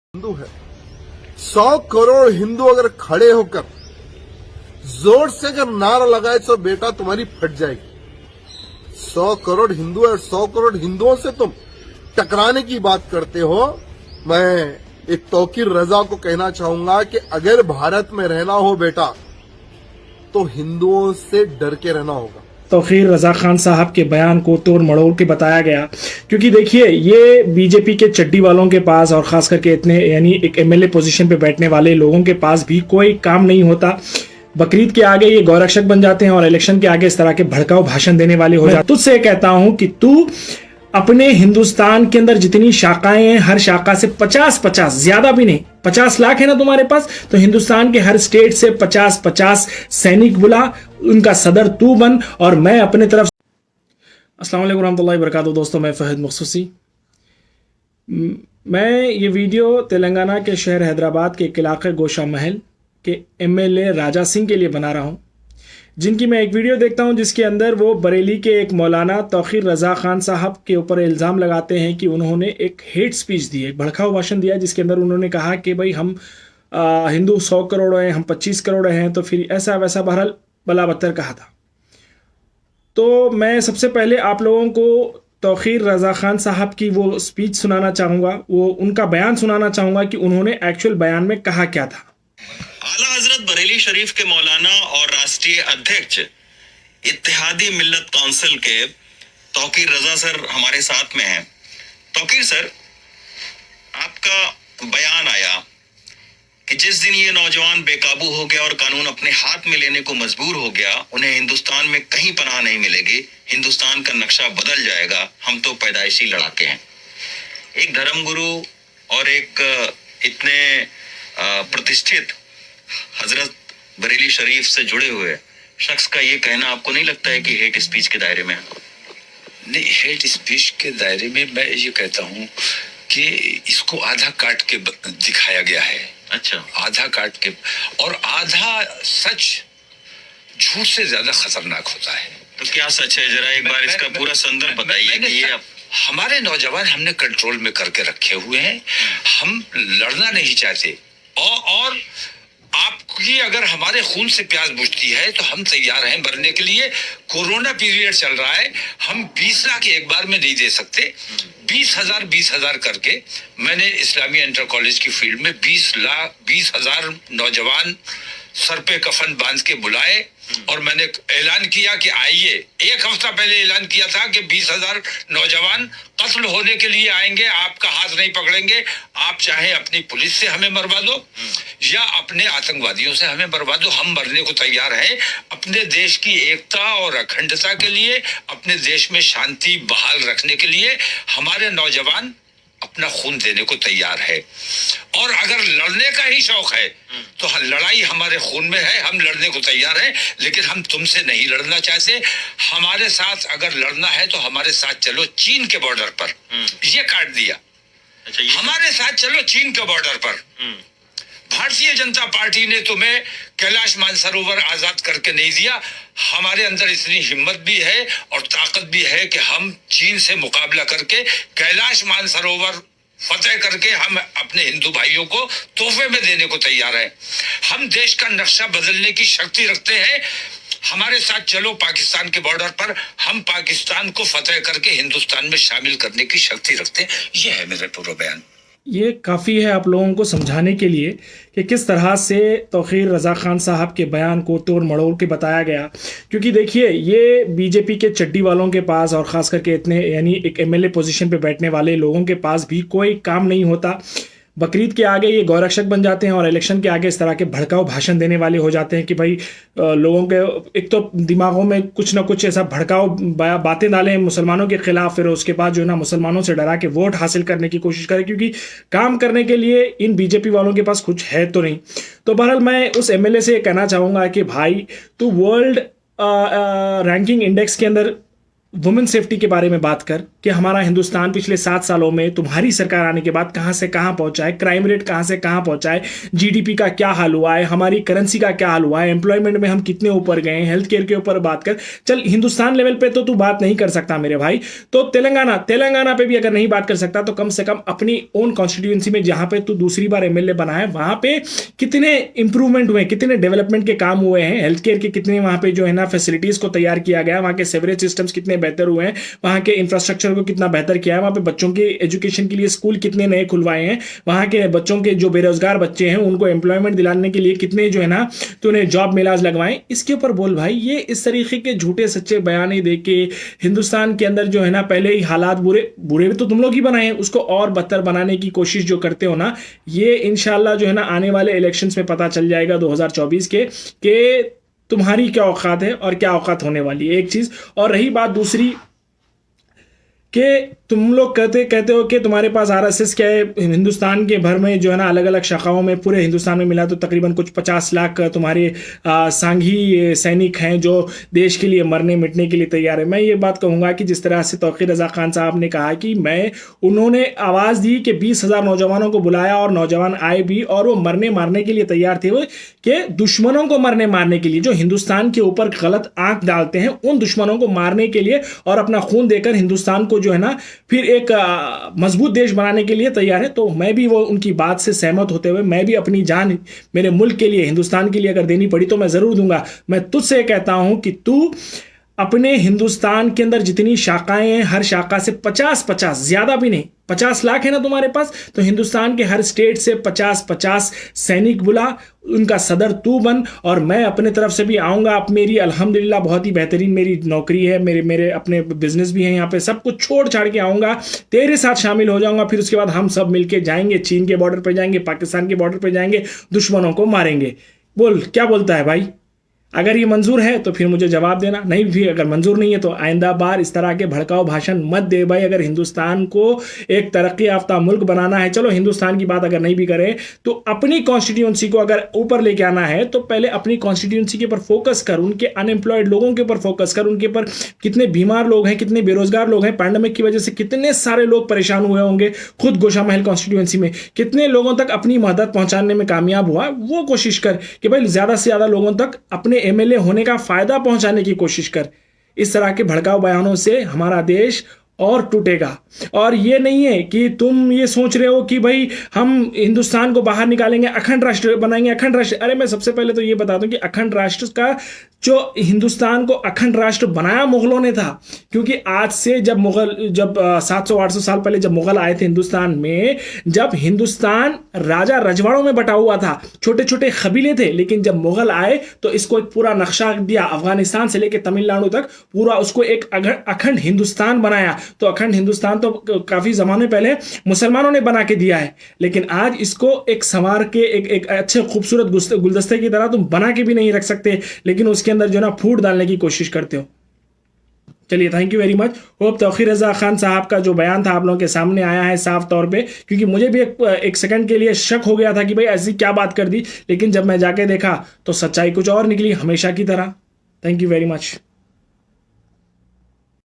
हिंदू है। 100 करोड़ हिंदू अगर खड़े होकर जोर से अगर नारा लगाए तो बेटा तुम्हारी फट जाएगी। 100 करोड़ हिंदू है और 100 करोड़ हिंदुओं से तुम टकराने की बात करते हो। मैं एक तौकीर रजा को कहना चाहूंगा कि अगर भारत में रहना हो बेटा तो हिंदुओं से डर के रहना होगा। तौकीर रजा खान साहब के बयान को तोड़ मड़ोड़ के बताया गया, क्योंकि देखिए ये बीजेपी के चड्डी वालों के पास और खास करके इतने यानी एक एमएलए पोजीशन पे बैठने वाले लोगों के पास भी कोई काम नहीं होता। बकरीद के आगे ये गौरक्षक बन जाते हैं और इलेक्शन के आगे इस तरह के भड़काऊ भाषण देने वाले हो जाते। तुझसे कहता हूं कि तू अपने हिंदुस्तान के अंदर जितनी शाखाएं हैं हर शाखा से 50-50 ज्यादा भी नहीं 50 लाख है ना तुम्हारे पास, तो हिंदुस्तान के हर स्टेट से 50-50 सैनिक बुला, उनका सदर तू बन और मैं अपने तरफ। अस्सलाम वालेकुम रहमतुल्लाहि व बरकातहू। दोस्तों मैं फहद मखसूसी। मैं ये वीडियो तेलंगाना के शहर हैदराबाद के एक इलाके गोशा महल के एमएलए राजा सिंह के लिए बना रहा हूँ, जिनकी मैं एक वीडियो देखता हूं जिसके अंदर वो बरेली के एक मौलाना तौकीर रजा खान साहब के ऊपर इल्ज़ाम लगाते हैं कि उन्होंने एक हेट स्पीच दी है, भड़काऊ भाषण दिया, जिसके अंदर उन्होंने कहा कि भाई हम हिंदू 100 करोड़ हैं, हम 25 करोड़ हैं, तो फिर ऐसा वैसा बहरहाल बला बत्तर कहा था। तो मैं सबसे पहले आप लोगों को तौकीर रजा खान साहब की वो स्पीच सुनाना चाहूँगा, वो उनका बयान सुनाना चाहूँगा कि उन्होंने एक्चुअल बयान में कहा क्या था। आला हजरत बरेली शरीफ के मौलाना और राष्ट्रीय अध्यक्ष इत्तेहादी मिल्लत काउंसिल के तौकीर रजा सर हमारे साथ में हैं। तौकीर सर, आपका बयान आया कि जिस दिन ये नौजवान बेकाबू हो गया और कानून अपने हाथ में लेने को मजबूर हो गया, उन्हें हिंदुस्तान में कहीं पनाह नहीं मिलेगी, हिंदुस्तान का नक्शा बदल जाएगा, हम तो पैदाइशी लड़ाके हैं। एक धर्मगुरु और एक इतने प्रतिष्ठित हजरत बरेली शरीफ से जुड़े हुए शख्स का ये कहना आपको नहीं लगता है कि हेट स्पीच के दायरे में है? नहीं, हेट स्पीच के दायरे में मैं ये कहता हूँ कि इसको आधा काट के दिखाया गया है। अच्छा, आधा काट के, और आधा सच झूठ से ज्यादा खतरनाक होता है। तो क्या सच है, जरा एक बार इसका पूरा संदर्भ बताइए कि ये हमारे नौजवान हमने कंट्रोल में करके रखे हुए हैं, हम लड़ना नहीं चाहते, और आपकी अगर हमारे खून से प्यास बुझती है तो हम तैयार हैं मरने के लिए। कोरोना पीरियड चल रहा है, हम 20 लाख एक बार में नहीं दे सकते। 20,000 करके मैंने इस्लामी इंटर कॉलेज की फील्ड में 20,000 नौजवान सर पे कफन बांध के बुलाए और मैंने ऐलान किया कि आइए। एक हफ्ता पहले ऐलान किया था कि 20,000 नौजवान कत्ल होने के लिए आएंगे, आपका हाथ नहीं पकड़ेंगे, आप चाहे अपनी पुलिस से हमें मरवा दो या अपने आतंकवादियों से हमें मरवा दो, हम मरने को तैयार हैं। अपने देश की एकता और अखंडता के लिए, अपने देश में शांति बहाल रखने के लिए हमारे नौजवान अपना खून देने को तैयार है। और अगर लड़ने का ही शौक है तो लड़ाई हमारे खून में है, हम लड़ने को तैयार हैं, लेकिन हम तुमसे नहीं लड़ना चाहते। हमारे साथ अगर लड़ना है तो हमारे साथ चलो चीन के बॉर्डर पर। ये काट दिया। अच्छा, हमारे साथ चलो चीन के बॉर्डर पर। भारतीय जनता पार्टी ने तुम्हें कैलाश मानसरोवर आजाद करके नहीं दिया। हमारे अंदर इतनी हिम्मत भी है और ताकत भी है कि हम चीन से मुकाबला करके कैलाश मानसरोवर फतेह करके हम अपने हिंदू भाइयों को तोहफे में देने को तैयार हैं। हम देश का नक्शा बदलने की शक्ति रखते हैं। हमारे साथ चलो पाकिस्तान के बॉर्डर पर, हम पाकिस्तान को फतेह करके हिंदुस्तान में शामिल करने की शक्ति रखते हैं। ये है मेरा पूरा बयान। ये काफ़ी है आप लोगों को समझाने के लिए कि किस तरह से तौकीर रजा खान साहब के बयान को तोड़ मड़ोड़ के बताया गया, क्योंकि देखिए ये बीजेपी के चड्डी वालों के पास और ख़ास करके इतने यानी एक एमएलए पोजीशन पे बैठने वाले लोगों के पास भी कोई काम नहीं होता। बकरीद के आगे ये गौरक्षक बन जाते हैं और इलेक्शन के आगे इस तरह के भड़काऊ भाषण देने वाले हो जाते हैं कि भाई लोगों के एक तो दिमागों में कुछ ना कुछ ऐसा भड़काऊ बातें डालें मुसलमानों के खिलाफ, फिर उसके बाद जो है ना मुसलमानों से डरा के वोट हासिल करने की कोशिश करें, क्योंकि काम करने के लिए इन बीजेपी वालों के पास कुछ है तो नहीं। तो बहरहाल मैं उस एमएलए से कहना चाहूँगा कि भाई तू वर्ल्ड रैंकिंग इंडेक्स के अंदर वुमेन सेफ्टी के बारे में बात कर कि हमारा हिंदुस्तान पिछले 7 सालों में तुम्हारी सरकार आने के बाद कहां से कहां पहुंचा है, क्राइम रेट कहां से कहां पहुंचा है, जीडीपी का क्या हाल हुआ है, हमारी करेंसी का क्या हाल हुआ है, एम्प्लॉयमेंट में हम कितने ऊपर गए हैं, हेल्थ केयर के ऊपर बात कर। चल हिंदुस्तान लेवल पे तो तू बात नहीं कर सकता मेरे भाई, तो तेलंगाना पे भी अगर नहीं बात कर सकता तो कम से कम अपनी ओन कॉन्स्टिट्यूएंसी में जहां पे तू दूसरी बार एमएलए बना है वहां पे कितने इंप्रूवमेंट हुए, कितने डेवलपमेंट के काम हुए हैं, हेल्थ केयर के कितने वहां पे जो है ना फैसिलिटीज को तैयार किया गया, वहां के सेवरेज सिस्टम्स कितने बेहतर हुए हैं, वहां के इंफ्रास्ट्रक्चर को कितना बेहतर किया है, वहां पे बच्चों के एजुकेशन के लिए स्कूल कितने नए खुलवाए हैं, वहां के बच्चों के जो बेरोजगार बच्चे हैं उनको एम्प्लॉयमेंट दिलाने के लिए कितने जो है ना तूने जॉब मेलाज लगवाए, इसके ऊपर बोल भाई। ये इस तरीके के झूठे सच्चे बयान दे के हिंदुस्तान के अंदर जो है ना पहले ही हालात बुरे भी तो तुम लोग ही बनाए हैं, उसको और बदतर बनाने की कोशिश जो करते हो ना, ये इंशाल्लाह जो है ना आने वाले इलेक्शंस में पता चल जाएगा 2024 के तुम्हारी क्या औकात है और क्या औकात होने वाली है, एक चीज। और रही बात दूसरी कि तुम लोग कहते हो कि तुम्हारे पास आरएसएस क्या है, हिंदुस्तान के भर में जो है ना अलग अलग शाखाओं में पूरे हिंदुस्तान में मिला तो तकरीबन कुछ 50 लाख तुम्हारे सांघी सैनिक हैं जो देश के लिए मरने मिटने के लिए तैयार है। मैं ये बात कहूँगा कि जिस तरह से तौकीर रज़ा खान साहब ने कहा कि उन्होंने आवाज़ दी कि 20,000 नौजवानों को बुलाया और नौजवान आए भी और वो मरने मारने के लिए तैयार थे, वो कि दुश्मनों को मरने मारने के लिए, जो हिंदुस्तान के ऊपर गलत आंख डालते हैं उन दुश्मनों को मारने के लिए और अपना खून देकर हिंदुस्तान को जो है ना फिर एक मजबूत देश बनाने के लिए तैयार है। तो मैं भी वो उनकी बात से सहमत होते हुए मैं भी अपनी जान मेरे मुल्क के लिए, हिंदुस्तान के लिए अगर देनी पड़ी तो मैं जरूर दूंगा। मैं तुझसे कहता हूं कि तू अपने हिंदुस्तान के अंदर जितनी शाखाएं हैं हर शाखा से 50-50, ज्यादा भी नहीं, 50 लाख है ना तुम्हारे पास, तो हिंदुस्तान के हर स्टेट से 50-50 सैनिक बुला, उनका सदर तू बन और मैं अपने तरफ से भी आऊंगा। अब मेरी अल्हम्दुलिल्लाह बहुत ही बेहतरीन मेरी नौकरी है, मेरे अपने बिजनेस भी हैं यहाँ पे, सब कुछ छोड़ छाड़ के आऊंगा, तेरे साथ शामिल हो जाऊंगा। फिर उसके बाद हम सब मिलके जाएंगे, चीन के बॉर्डर पे जाएंगे, पाकिस्तान के बॉर्डर पे जाएंगे, दुश्मनों को मारेंगे। बोल क्या बोलता है भाई? अगर ये मंजूर है तो फिर मुझे जवाब देना, नहीं भी अगर मंजूर नहीं है तो आइंदा बार इस तरह के भड़काऊ भाषण मत दे भाई। अगर हिंदुस्तान को एक तरक्की याफ्ता मुल्क बनाना है, चलो हिंदुस्तान की बात अगर नहीं भी करें तो अपनी कॉन्स्टिट्यूंसी को अगर ऊपर लेके आना है तो पहले अपनी कॉन्स्टिट्यूंसी के ऊपर फोकस कर, उनके अनएम्प्लॉयड लोगों के ऊपर फोकस कर, उनके ऊपर कितने बीमार लोग हैं, कितने बेरोजगार लोग हैं, पैंडेमिक की वजह से कितने सारे लोग परेशान हुए होंगे, खुद गोशा महल कॉन्स्टिट्यूंसी में कितने लोगों तक अपनी मदद पहुंचाने में कामयाब हुआ, वो कोशिश कर कि भाई ज्यादा से ज्यादा लोगों तक अपने एमएलए होने का फायदा पहुंचाने की कोशिश कर। इस तरह के भड़काऊ बयानों से हमारा देश और टूटेगा। और ये नहीं है कि तुम ये सोच रहे हो कि भाई हम हिंदुस्तान को बाहर निकालेंगे, अखंड राष्ट्र बनाएंगे, अखंड राष्ट्र। अरे मैं सबसे पहले तो ये बता दूं कि अखंड राष्ट्र का जो हिंदुस्तान को अखंड राष्ट्र बनाया मुगलों ने था, क्योंकि आज से जब 700-800 साल पहले जब मुगल आए थे हिंदुस्तान में, जब हिंदुस्तान राजा रजवाड़ों में बटा हुआ था, छोटे छोटे कबीले थे, लेकिन जब मुगल आए तो इसको एक पूरा नक्शा दिया, अफगानिस्तान से लेकर तमिलनाडु तक पूरा उसको एक अखंड हिंदुस्तान बनाया। तो अखंड हिंदुस्तान तो काफी जमाने पहले मुसलमानों ने बना के दिया है, लेकिन आज इसको एक संवार के एक अच्छे खूबसूरत गुलदस्ते की तरह तुम बना के भी नहीं रख सकते, लेकिन उसके अंदर जो ना फूट डालने की कोशिश करते हो। चलिए, thank you very much. Hope Tauqeer Raza Khan साहब का जो बयान था आप लोगों के सामने आया है साफ तौर पे, क्योंकि मुझे भी एक सेकंड के लिए शक हो गया था कि भाई ऐसी क्या बात कर दी, लेकिन जब मैं जाके देखा तो सच्चाई कुछ और निकली, हमेशा की तरह। Thank you very much.